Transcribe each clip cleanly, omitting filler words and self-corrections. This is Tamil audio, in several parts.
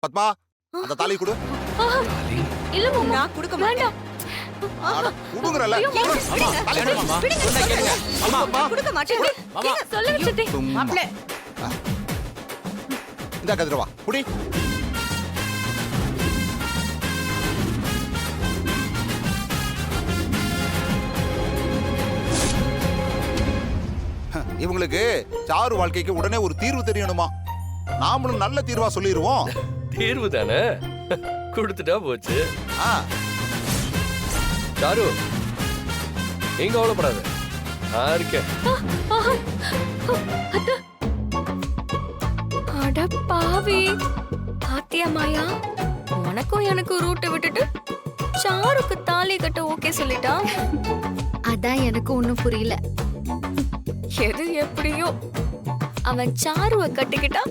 பத்மா அந்த தாலி கொடு. இல்ல மாமா நான் கொடுக்க மாட்டேன். குடுங்கறல. தாலி கொடு மாமா. மாமா கொடுக்க மாட்டேன். மாமா சொல்லுங்க சித்தி. மாப்ள இந்த கதிரவா குடி. இவங்களுக்கு சாரு வாழ்க்கைக்கு உடனே ஒரு தீர்வு தெரியணுமா? நாமளும் நல்ல தீர்வா சொல்லிடுவோம். தீர்வு தானே கொடுத்துட்டா போச்சு. சாரு நீங்க கவலைப்படாத, நான் இருக்கேன். அட பாவி, பாத்தியா மாயா, உனக்கும் எனக்கும் ரூட்டை விட்டுட்டு சாருக்கு தாலி கட்ட ஓகே சொல்லிட்டா. அதான் எனக்கு ஒண்ணும் புரியல. எது எப்படியோ அவன் சாருவை கட்டிக்கிட்டா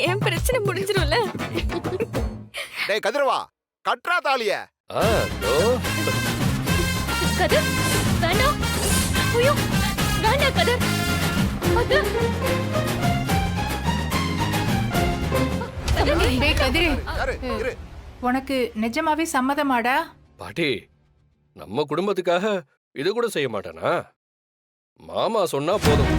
என் பிரச்சனை முடிஞ்சிரும்ல. டேய் கதிரவா, கட்றா தாலிய. தோ கதிர் வேண்டாம். ஐயோ வேண்டாம் கதிர். டேய் கதிரே, யாரு இரு. உனக்கு நிஜமாவே சம்மதமாடா? பாட்டி, நம்ம குடும்பத்துக்காக இது கூட செய்ய மாட்டானா? மாமா சொன்னா போதும்.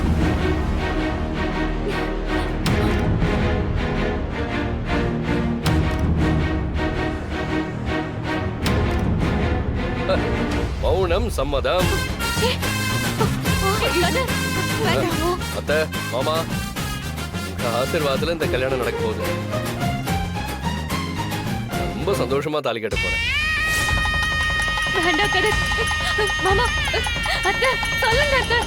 மௌனம் சம்மதம். அத்தை, மாமா, உங்க ஆசீர்வாதத்துல இந்த கல்யாணம் நடக்க போகுது. ரொம்ப சந்தோஷமா தாலி கட்ட போறேன். வேண்டாம் கதிர். மாமா, அத்தை சொல்லுங்க அத்தை.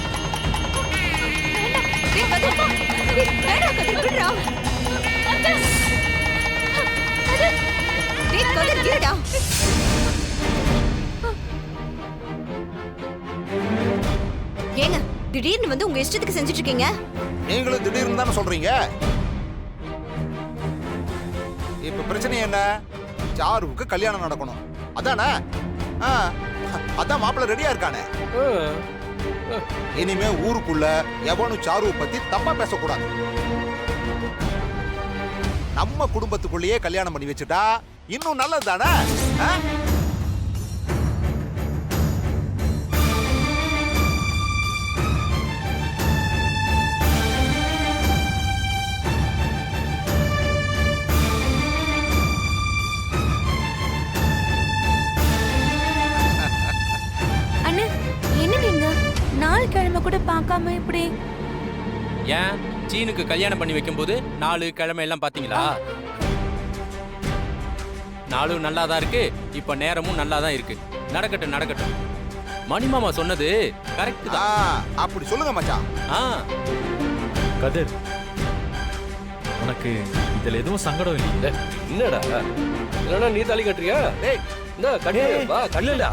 வேண்டாம் கதிர், விடுடா. அத்தை. கதிர். டேய் கதிர், விடுடா. ஏங்க திடீர்னு வந்து உங்க இஷ்டத்துக்கு செஞ்சுட்டு இருக்கீங்க? நீங்களும் திடீர்னு தானே சொல்றீங்க. இப்ப பிரச்சனை என்ன? சாருவுக்கு கல்யாணம் நடக்கணும், அதானே? அதான் மாப்பிள்ள ரெடியா இருக்கானே. இனிமே ஊருக்குள்ள எவனும் சாருவை பத்தி தப்பா பேசக்கூடாது. நம்ம குடும்பத்துக்குள்ளேயே கல்யாணம் பண்ணி வச்சுட்டா இன்னும் நல்லது தானே? அண்ணே, என்ன நீங்க நாள் கிழமை கூட பார்க்காம இப்படி? ஏன் சீனுக்கு கல்யாணம் பண்ணி வைக்கும்போது 4 கிழமை எல்லாம் பாத்தீங்களா? நாளும் நல்லா தான் இருக்கு, இப்ப நேரமும் நல்லா தான் இருக்கு. நடக்கட்டும் நடக்கட்டும். மணிமாமா சொன்னது கரெக்ட் தான். அப்படி சொல்லுங்க மச்சான். கதிர், உனக்கு இதுல எதுவும் சங்கடம் இல்லை? என்னடா இல்லனா நீ தாலி கட்டுறியா? டேய் இந்த கட்டு வா, கல்லுடா.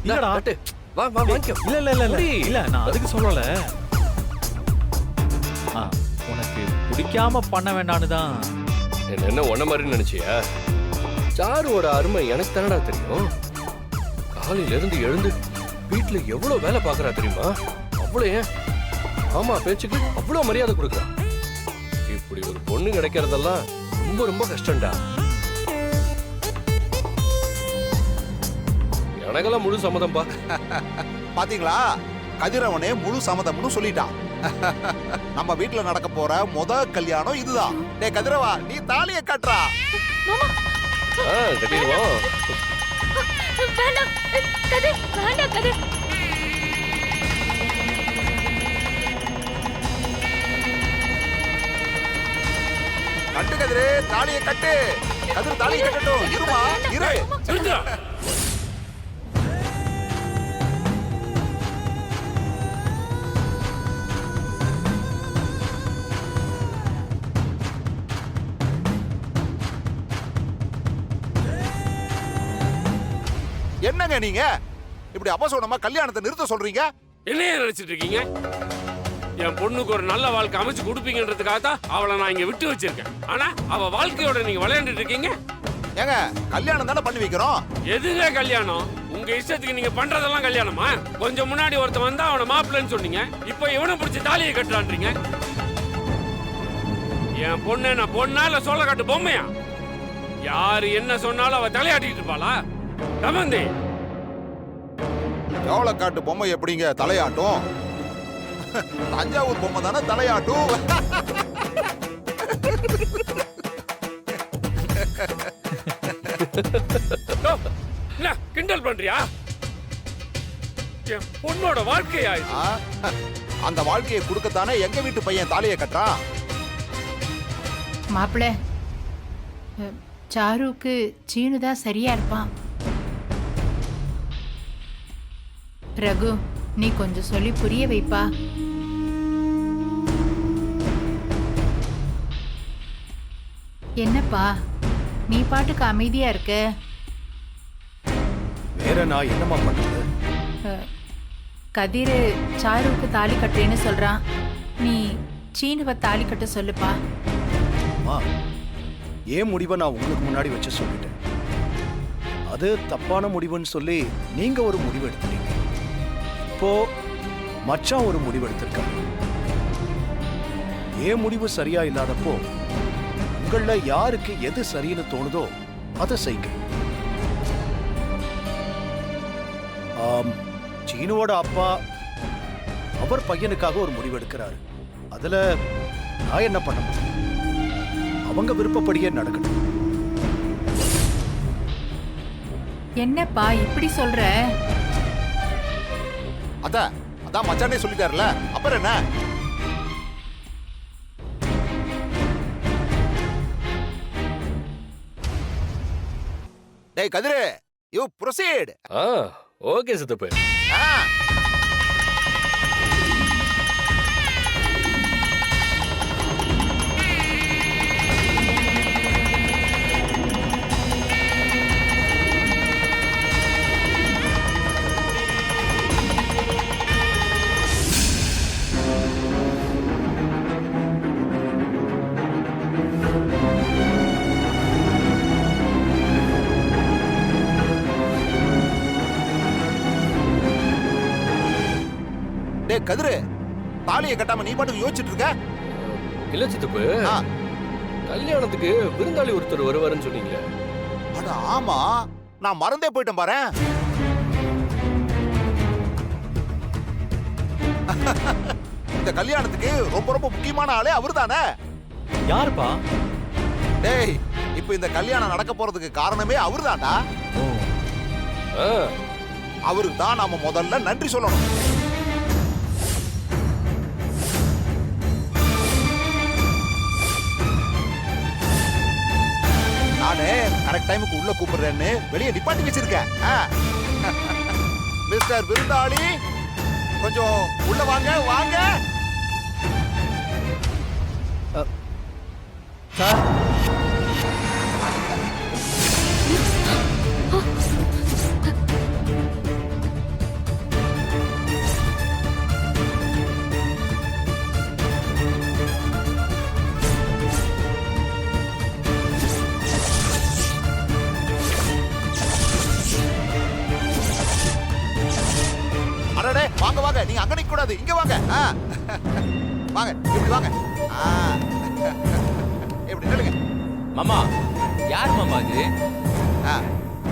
இல்லடா. கட்டு வா வா வாங்கிக்கோ. இல்ல இல்ல இல்ல இல்ல இல்ல, நான் அதுக்கு சொல்லல. உனக்கு பிடிக்காம பண்ண வேண்டான்னு தான். என்ன ஒன்ன மாதிரி நினைச்சியா? சாருவோட அருமை எனக்கு தானடா தெரியும். காலையில இருந்து எழுந்து வீட்டுல எவ்வளவு வேலை பாக்குறா தெரியுமா? அவ்வளவு ஏன் ஆமா பேச்சுக்கு அவ்வளவு மரியாதை கொடுக்குறா. இப்படி ஒரு பொண்ணு கிடைக்கிறதெல்லாம் ரொம்ப ரொம்ப கஷ்டம்டா. எனக்கெல்லாம் முழு சம்மதம்பா. பாத்தீங்களா, கதிரவனே முழு சம்மதம்னு சொல்லிட்டான். நம்ம வீட்டுல நடக்க போற கல்யாணம் இதுதான். டேய் கதிரவா, நீ தாலியை கட்டுறா. கட்டிடுவோம். வேண்டாம் கதிர், வேண்டாம் கதிர். கட்டு கதிரே, தாலியை கட்டு. கதிர் தாலியை கட்டட்டும். இருமா இரு. என்னங்க நீங்க இப்படி அபசோனமா கல்யாணத்தை நிறுத்த சொல்றீங்க? என்னைய நினைச்சிட்டு இருக்கீங்க? என் பொண்ணுக்கு ஒரு நல்ல வாழ்க்கை அமைச்சு கொடுப்பீங்கன்றதுக்காக தான் அவளை நான் இங்க விட்டு வச்சிருக்கேன். ஆனா அவ வாழ்க்கையோட நீங்க விளையாண்டுட்டு இருக்கீங்க. ஏங்க கல்யாணம் தானே பண்ணி வைக்கிறோம். எதுங்க கல்யாணம்? உங்க இஷ்டத்துக்கு நீங்க பண்றதெல்லாம் கல்யாணமா? கொஞ்சம் முன்னாடி ஒருத்தன் வந்தா அவனை மாப்பிள்ளைன்னு சொன்னீங்க, இப்ப இவனை பிடிச்சி தாலியை கட்டுறான்றீங்க. என் பொண்ணு நான் பொண்ணா இல்ல சோள காட்டு பொம்மையா? யாரு என்ன சொன்னாலும் அவ தலையாட்டிட்டு இருப்பாளா? சம்பந்தி, காட்டு பொம்மை எப்படிங்க தலையாட்டும்? தஞ்சாவூர் பொம்மை தானே தலையாட்டும். என்ன கிண்டல் பண்றியா? என் பொண்ணோட வாழ்க்கையா இது? ஆ, அந்த வாழ்க்கையை கொடுக்கத்தானே எங்க வீட்டு பையன் தாலியை கட்டுறான். மாப்பிள்ள, சாருவுக்கு சீனு தான் சரியா இருப்பான். ரகு, நீ கொஞ்சம் சொல்லி புரிய வைப்பா. என்னப்பா நீ பாட்டுக்கு அமைதியா இருக்க? வேற நான் என்னம்மா பண்றது? கதிர் சாருவுக்கு தாலி கட்டுறேன்னு சொல்றான். நீ சீனுவை தாலி கட்ட சொல்லுப்பா. அம்மா, ஏன் முடிவை நான் உங்களுக்கு முன்னாடி வச்சு சொல்லிட்டேன். அது தப்பான முடிவுன்னு சொல்லி நீங்க ஒரு முடிவு எடுத்துட்டீங்க. இப்போ மச்சான் ஒரு முடிவு எடுத்திருக்காங்க. ஏன் முடிவு சரியா இல்லாதப்போ உங்கள யாருக்கு எது சரின்னு தோணுதோ அதை செய்யுங்க. சீனுவோட அப்பா அவர் பையனுக்காக ஒரு முடிவு எடுக்கிறாரு. அதுல நான் என்ன பண்ண முடியும்? அவங்க விருப்பப்படியே நடக்கட்டும். என்னப்பா இப்படி சொல்ற? அதான் மச்சானே சொல்லிட்டாருல, அப்புறம் என்ன? டேய் கதிரு, யூ ப்ரொசீட். ஓகே சித்தப்பு. கதிரு, தாலியை கட்டாம நீ பாட்டுக்கு யோசிச்சுட்டு இருக்க? இல்ல சித்தப்பு, கல்யாணத்துக்கு விருந்தாளி ஒருத்தர் வருவாருன்னு சொன்னீங்களே. அட ஆமா, நான் மறந்தே போயிட்டேன் பாரு. இந்த கல்யாணத்துக்கு ரொம்ப ரொம்ப முக்கியமான ஆளே அவர்தானே. யாருப்பா? டேய், இப்ப இந்த கல்யாணம் நடக்க போறதுக்கு காரணமே அவர்தான்டா. அவருக்கு தான் நாம முதல்ல நன்றி சொல்லணும். நானே கரெக்ட் டைமுக்கு உள்ள கூப்பிடுறேன்னு வெளியே நிப்பாட்டி வச்சிருக்கேன். மிஸ்டர் விருந்தாளி, கொஞ்சம் உள்ள வாங்க வாங்க. சார், வாங்க வாங்க, நீங்க அங்க நிக்க கூடாது, இங்க வாங்க. வாங்க, இப்படி வாங்க. இப்படி நில்லுங்க. மாமா, யார் மாமா இது?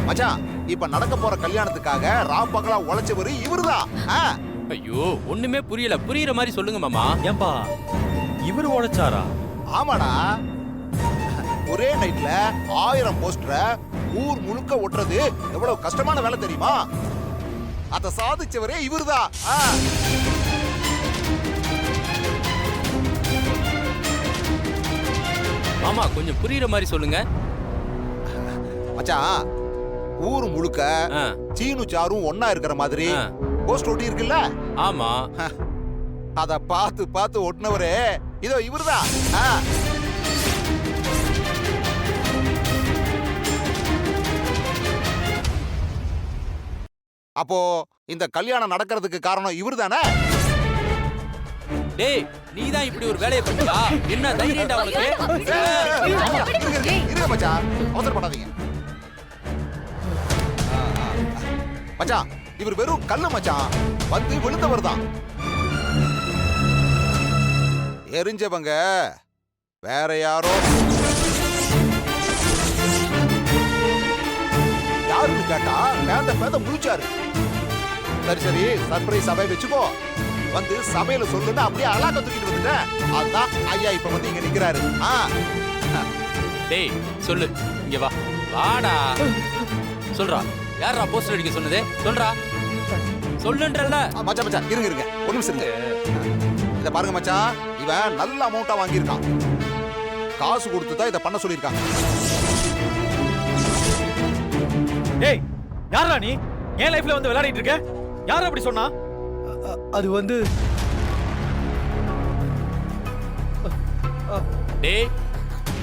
மச்சான், இப்ப நடக்க போற கல்யாணத்துக்காக ராப்பகலா உழைச்சவரு இவருதான். ஐயோ, ஒண்ணுமே புரியல. புரியுற மாதிரி சொல்லுங்க மாமா. ஏன்பா இவரு உழைச்சாரா? ஆமாடா, ஒரே நைட்ல 1000 போஸ்டரை ஊர் முழுக்க ஒட்டுறது எவ்வளவு கஷ்டமான வேலை தெரியுமா? அத சாதிச்சவரே இவருதான். மாமா, கொஞ்சம் புரியுற மாதிரி சொல்லுங்க. மச்சான், ஊர் முழுக்க சீனு சாரும் ஒன்னா இருக்கிற மாதிரி போஸ்ட் ஒட்டி இருக்குல்ல? ஆமா. அத பார்த்து பார்த்து ஒட்டினவரே இதோ இவருதான். அப்போ இந்த கல்யாணம் நடக்கிறதுக்கு காரணம் இவருதானே? டேய், நீதான் இப்படி ஒரு வேலையை பண்ணியா? என்ன தைரியம்டா உனக்கு? இருங்க மச்சான், அவசரப்படாதீங்க. மச்சான், இவர் வெறும் கல்லு மச்சான், வந்து விழுந்தவர் தான். எரிஞ்சவங்க வேற யாரோ. பேத முழிச்சாரு. சரி சரி சர்ப்ரைஸ் சபை வச்சுக்கோ, வந்து சபையில சொல்லுன்னு அப்படியே அழகா தூக்கிட்டு வந்துட்டேன். அதான் ஐயா இப்ப வந்து இங்க நிக்கிறாரு. டேய் சொல்லு, இங்க வா. வாடா சொல்றா. யாரா போஸ்டர் அடிக்க சொன்னது? சொல்றா. சொல்லுன்றல்ல. மச்சான் மச்சான் இருங்க இருங்க ஒரு நிமிஷம் இருங்க. இத பாருங்க மச்சான், இவன் நல்ல அமௌண்டா வாங்கியிருக்கான். காசு கொடுத்து தான் இதை பண்ண சொல்லியிருக்காங்க. ஏய் யாரா நீ? என் லைஃப்ல வந்து விளையாடிட்டு இருக்க? யார் அப்படி சொன்னா? அது வந்து டேய்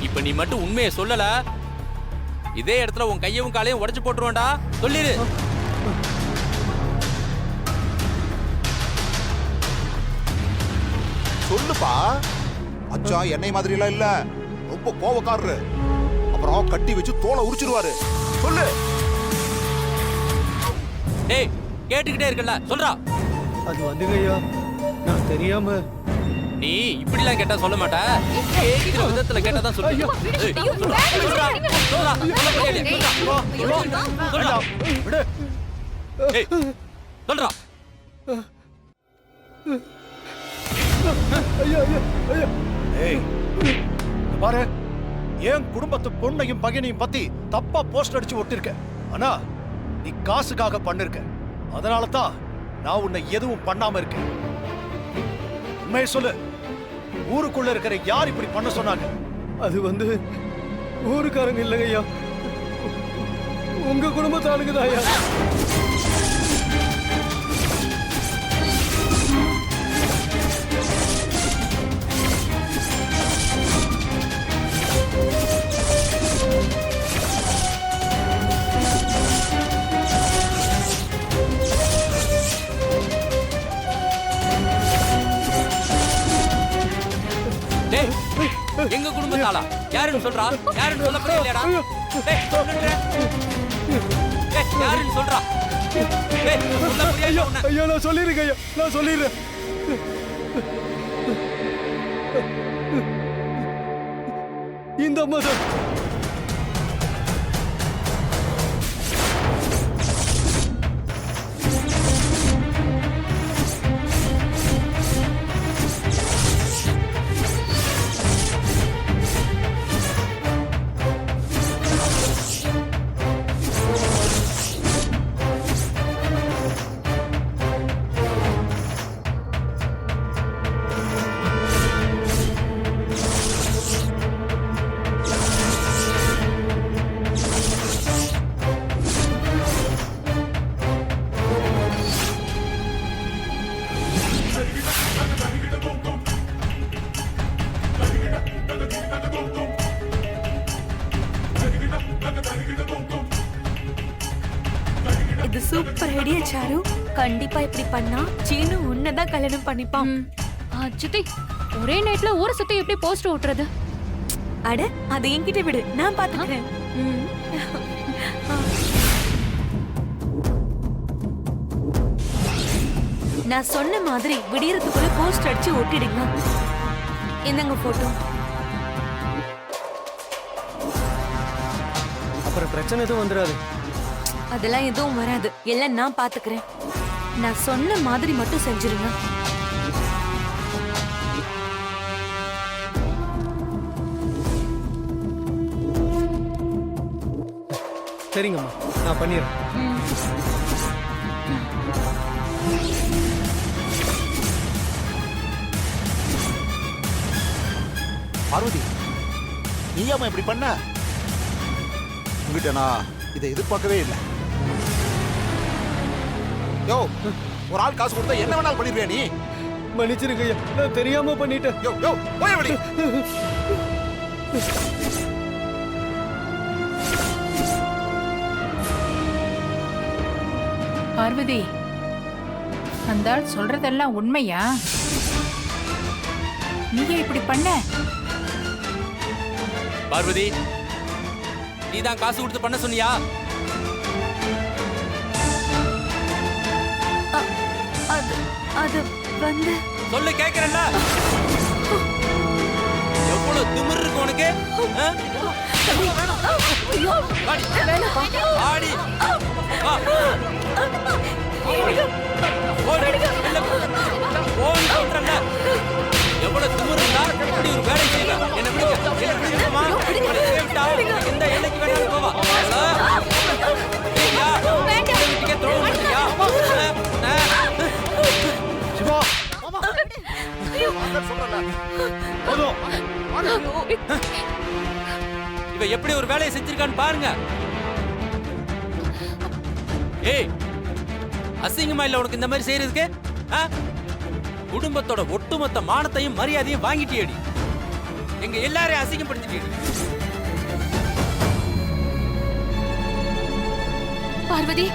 இப்ப நீ மட்டும் உண்மையை சொல்லல, இதே இடத்துல உன் கையவும் காலையும் உடைச்சு போட்டுருவேன்டா. சொல்லிரு. சொல்லுப்பா. மச்சான் என்னை மாதிரி எல்லாம் இல்ல, ரொம்ப கோவக்காரரு. அப்புறம் கட்டி வச்சு தோலை உரிச்சிருவாரு. சொல்லு. டேய் கேட்டுக்கிட்டே இருக்கல, சொல்றா. அது வந்துங்க ஐயா, நான் தெரியாம. நீ இப்படிலாம் கேட்டா சொல்ல மாட்ட, கேக்குற விதத்துல கேட்டா தான் சொல்லுங்க. சொல்றா சொல்றா சொல்றா விடு. ஏய் சொல்றா. ஐயா ஐயா ஐயா. ஏய் இங்க பாரு, என் குடும்பத்து பொண்ணையும் பையனையும் பத்தி தப்பா போஸ்ட் அடிச்சு ஒட்டிருக்க. ஆனா நீ காசுக்காக பண்ணிருக்க. அதனால தான் நான் உன்னை எதுவும் பண்ணாம இருக்கேன். உண்மையை சொல்லு, ஊருக்குள்ள இருக்கிற யார் இப்படி பண்ண சொன்னாங்க? அது வந்து ஊருக்காரங்க இல்லைங்க ஐயா, உங்க குடும்பத்து ஆளுங்கதான் ஐயா. எங்க குடும்பத்தாளா? யாருன்னு சொல்றா? யாருன்னு சொல்ல புரியலையாடா? டேய் சொல்லுடா. டேய் யாருன்னு சொல்றா? டேய் சொல்ல புரியல உன்ன. ஐயா நான் சொல்லிருக்கேன் ஐயா, நான் சொல்லிடுறேன். இந்த அம்மா தான். இது சூப்பர் ஐடியா சாரு. கண்டிப்பா இப்படி பண்ணா சீனு உன்னதான் கல்யாணம் பண்ணிப்பான். சித்தி, ஒரே நைட்ல ஊரை சுத்தி எப்படி போஸ்டர் ஓட்டுறது? அட அதை என்கிட்ட விடு, நான் பாத்துக்கிறேன். நான் சொன்ன மாதிரி விடியறதுக்குள்ள போஸ்ட் அடிச்சு ஒட்டிடுங்க. இந்தங்க போட்டோ. அப்புறம் பிரச்சனை எதுவும் வந்துடாது. அதெல்லாம் எதுவும் வராது, எல்லாம் நான் பாத்துக்கிறேன். நான் சொன்ன மாதிரி மட்டும் செஞ்சிருங்க. சரிங்கம்மா, நான் பண்ணிடுறேன். பார்வதி, நீயாம இப்படி பண்ண? உங்ககிட்ட நான் இதை எதிர்பார்க்கவே இல்லை. யோ, ஒரு ஆள் காசு கொடுத்தா என்ன வேணாலும் பண்ணிடுவியா நீ? மன்னிச்சிருங்க ஐயா, நான் தெரியாம பண்ணிட்டேன். யோ யோ போய் அப்படி. பார்வதி, அந்த ஆள் சொல்றதெல்லாம் உண்மையா? நீங்க இப்படி பண்ண? பார்வதி, நீதான் காசு கொடுத்து பண்ண சொன்னியா? அது வந்து சொல்லு, கேக்குறல்ல? எவ்வளவு திமிரு இருக்கு உனக்கு? வாடி. வா ஓடு, வெளில போ. போன்னு சொல்றேன்ல. எவ்வளவு திமிரு இருந்தா இப்படி ஒரு வேலை செய்வ? என்ன விடுங்க, என்ன விடுங்கம்மா. உங்களை இங்கே விட்டா எந்த எல்லைக்கு வேணாலும் போவா. ஐயா, இந்த வீட்டுக்கே துரோகம் பண்றியா? சிவா போதும். இவ எப்படி ஒரு வேலையை செஞ்சிருக்கான்னு பாருங்க. ஏய், அசிங்கமா இல்ல உனக்கு இந்த மாதிரி செய்யறதுக்கு? ஆ? குடும்பத்தோட ஒட்டுமொத்த மானத்தையும் மரியாதையும் வாங்கிட்டியடி. எங்க எல்லாரையும் அசிங்கப்படுத்திட்டியடி. பார்வதி,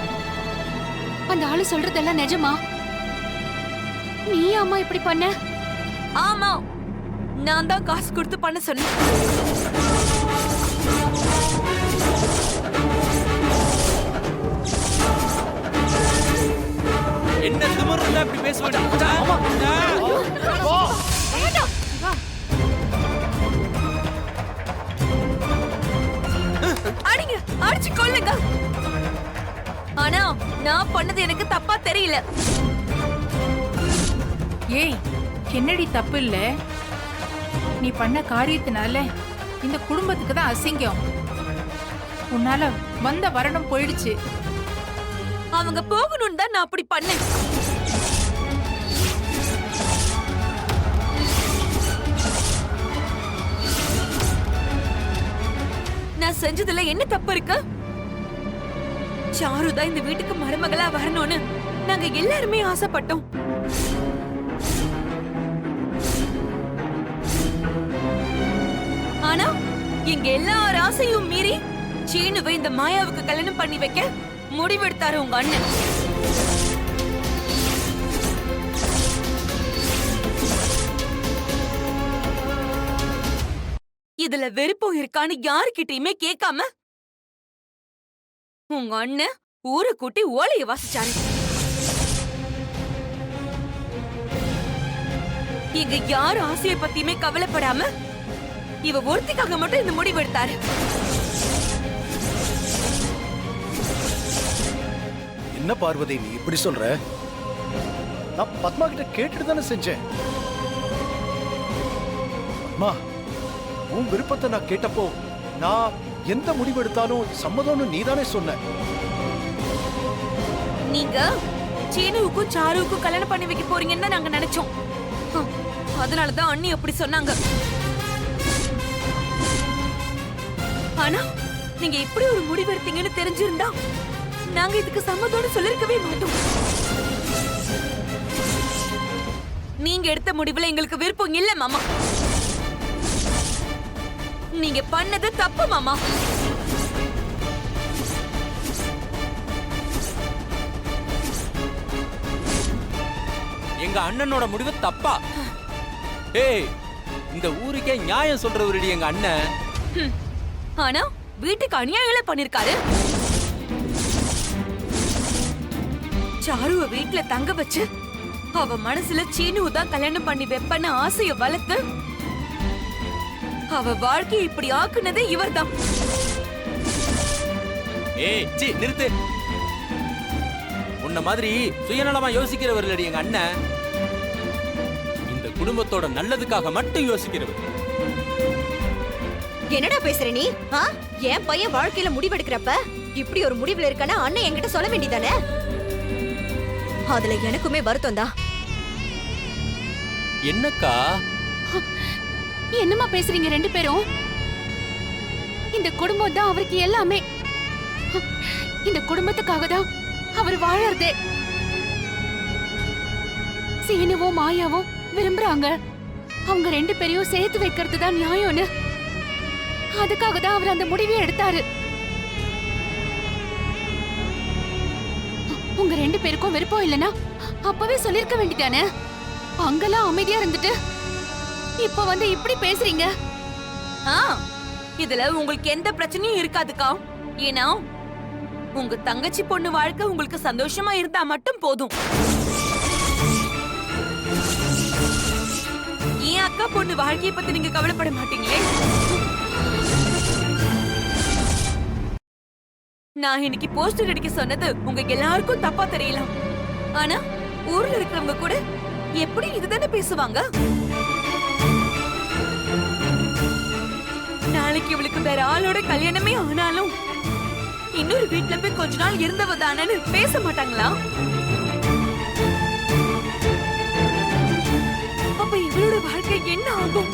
அந்த ஆளு சொல்றதெல்லாம் நிஜமா? நீ அம்மா இப்படி பண்ண? ஆமா, நான் தான் காசு கொடுத்து பண்ண சொன்னேன். என்ன திமிரு இருந்தா இப்படி பேசுவேடா? அடிங்க, அடிச்சு கொல்லுங்க. ஆனா நான் பண்ணது எனக்கு தப்பா தெரியல. ஏய், என்னடி தப்பு இல்ல? நீ பண்ண காரியத்தினால இந்த குடும்பத்துக்கு தான் அசிங்கம். உன்னால வந்த வரணும் போயிடுச்சு. அவங்க போகணும்னு தான் நான் அப்படி பண்ணேன். நான் செஞ்சதுல என்ன தப்பு இருக்கு? சாரு தான் இந்த வீட்டுக்கு மருமகளா வரணும்னு நாங்க எல்லாருமே ஆசைப்பட்டோம். ஆனா எங்க எல்லார் ஆசையும் மீறி சீனுவை இந்த மாயாவுக்கு கல்யாணம் பண்ணி வைக்க முடிவெடுத்தாரு உங்க அண்ணன். இதுல வெறுப்பும் இருக்கான்னு யாருக்கிட்டயுமே கேட்காம உங்க அண்ணன் ஊரை கூட்டி ஓலைய வாசிச்சாரு. இங்க யார் ஆசைய பத்தியுமே கவலைப்படாம இவ ஒருத்திக்காக மட்டும் இந்த முடிவு எடுத்தாரு. என்ன பார்வதி நீ இப்படி சொல்ற? நான் பத்மா கிட்ட கேட்டுட்டு தானே செஞ்சேன். பத்மா, உன் விருப்பத்தை நான் கேட்டப்போ நான் எந்த முடிவு எடுத்தாலும் சம்மதம்னு நீதானே சொன்ன. நீங்க சீனுவுக்கும் சாருவுக்கும் கல்யாணம் பண்ணி வைக்க போறீங்கன்னு நாங்க நினைச்சோம். அதனாலதான் அண்ணி அப்படி சொன்னாங்க. ஆனா நீங்க இப்படி ஒரு முடிவு எடுத்தீங்கன்னு தெரிஞ்சிருந்தா நாங்க இதுக்கு சம்மதம்னு சொல்லிருக்கவே மாட்டோம். நீங்க எடுத்த முடிவுல எங்களுக்கு விருப்பம் இல்ல மாமா. நீங்க பண்ணது தப்பு மாமா. எங்க அண்ணனோட முடிவு தப்பா? ஏய், இந்த ஊருக்கே நியாயம் சொல்றவருடி எங்க அண்ணன். ஆனா வீட்டுக்கு அநியாயங்கள பண்ணிருக்காரு. சாருவ வீட்டுல தங்க வச்சு அவ மனசுல சீனுவை தான் கல்யாணம் பண்ணி வைப்பன்னு ஆசைய வளர்த்து அவ வாழ்க்கையை இப்படி ஆக்குனதே இவர்தான். ஏய், சீ நிறுத்து. உன்ன மாதிரி சுயநலமா யோசிக்கிறவர் இல்லடி எங்க அண்ணன். இந்த குடும்பத்தோட நல்லதுக்காக மட்டும் யோசிக்கிறவர். என்னடா பேசுற நீ? என் பையன் வாழ்க்கையில முடிவெடுக்கிறப்ப இப்படி ஒரு முடிவுல இருக்கானா அண்ணன் என்கிட்ட சொல்ல வேண்டியதானே? அதுல எனக்குமே வருத்தம் தான். என்னக்கா என்னம்மா பேசுறீங்க ரெண்டு பேரும்? இந்த குடும்பம் தான் அவருக்கு எல்லாமே. இந்த குடும்பத்துக்காக தான் அவர் வாழறதே. சீனுவும் மாயாவும் விரும்புறாங்க. அவங்க ரெண்டு பேரையும் சேர்த்து வைக்கிறது தான் நியாயம்னு. அதுக்காக தான் அவர் அந்த முடிவை எடுத்தாரு. உங்க ரெண்டு பேருக்கும் விருப்பம் இல்லனா அப்பவே சொல்லிருக்க வேண்டியதானே? அங்கெல்லாம் அமைதியா இருந்துட்டு இப்ப வந்து இப்படி பேசுறீங்க. இதுல உங்களுக்கு எந்த பிரச்சனையும் இருக்காதுக்கா. ஏன்னா உங்க தங்கச்சி பொண்ணு வாழ்க்கை உங்களுக்கு சந்தோஷமா இருந்தா மட்டும் போதும். ஏன் அக்கா பொண்ணு வாழ்க்கையை பத்தி நீங்க கவலைப்பட மாட்டீங்களே? நான் இன்னைக்கு போஸ்டர் அடிக்க சொன்னது உங்க எல்லாருக்கும் தப்பா தெரியலாம். ஆனா ஊர்ல இருக்கிறவங்க கூட எப்படி இதுதானே பேசுவாங்க. நாளைக்கு இவளுக்கு வேற ஆளோட கல்யாணமே ஆனாலும் இன்னொரு வீட்ல போய் கொஞ்ச நாள் இருந்தவ தானேன்னு பேச மாட்டாங்களா? அப்ப இவளோட வாழ்க்கை என்ன ஆகும்?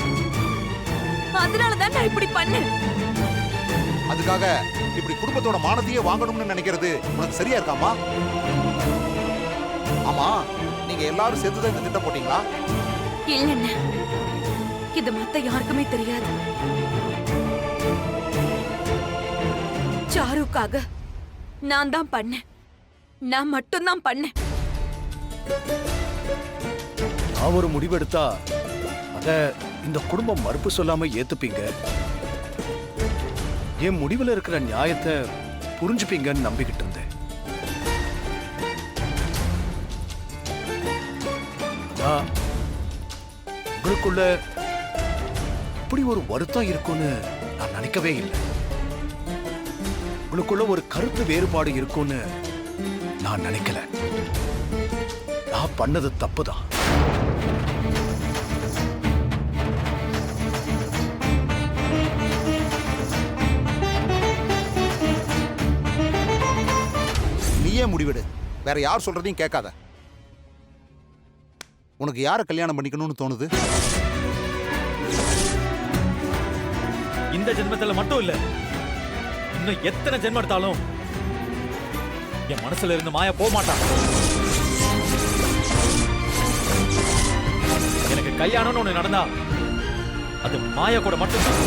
அதனாலதான் நான் இப்படி பண்ணேன். அதுக்காக இப்படி குடும்பத்தோட மானத்தையே வாங்கணும்னு நினைக்கிறது உனக்கு சரியா இருக்காமா? ஆமா, நீங்க எல்லாரும் சேர்த்துதான் இந்த திட்டம் போட்டீங்களா? இல்லைன்னு இது மத்த யாருக்குமே தெரியாது. சாருக்காக நான் தான் பண்ணேன். நான் மட்டும்தான் பண்ணேன். நான் ஒரு முடிவெடுத்தா அத இந்த குடும்பம் மறுப்பு சொல்லாம ஏத்துப்பீங்க, என் முடிவுல இருக்கிற நியாயத்தை புரிஞ்சுப்பீங்கன்னு நம்பிக்கிட்டு இருந்தேன். நான் உங்களுக்குள்ள இப்படி ஒரு வருத்தம் இருக்கும்னு நான் நினைக்கவே இல்லை. உங்களுக்குள்ள ஒரு கருத்து வேறுபாடு இருக்கும்னு நான் நினைக்கல. நான் பண்ணது தப்புதான். நீயே முடிவெடு, வேற யார் சொல்றதையும் கேட்காத. உனக்கு யாரை கல்யாணம் பண்ணிக்கணும்னு தோணுது? இந்த ஜென்மத்துல மட்டும் இல்ல, இன்னும் எத்தனை ஜென்மம் எடுத்தாலும் என் மனசுல இருந்து மாயா போக மாட்டான். எனக்கு கல்யாணம்னு ஒண்ணு நடந்தா அது மாயா கூட மட்டும்தான்.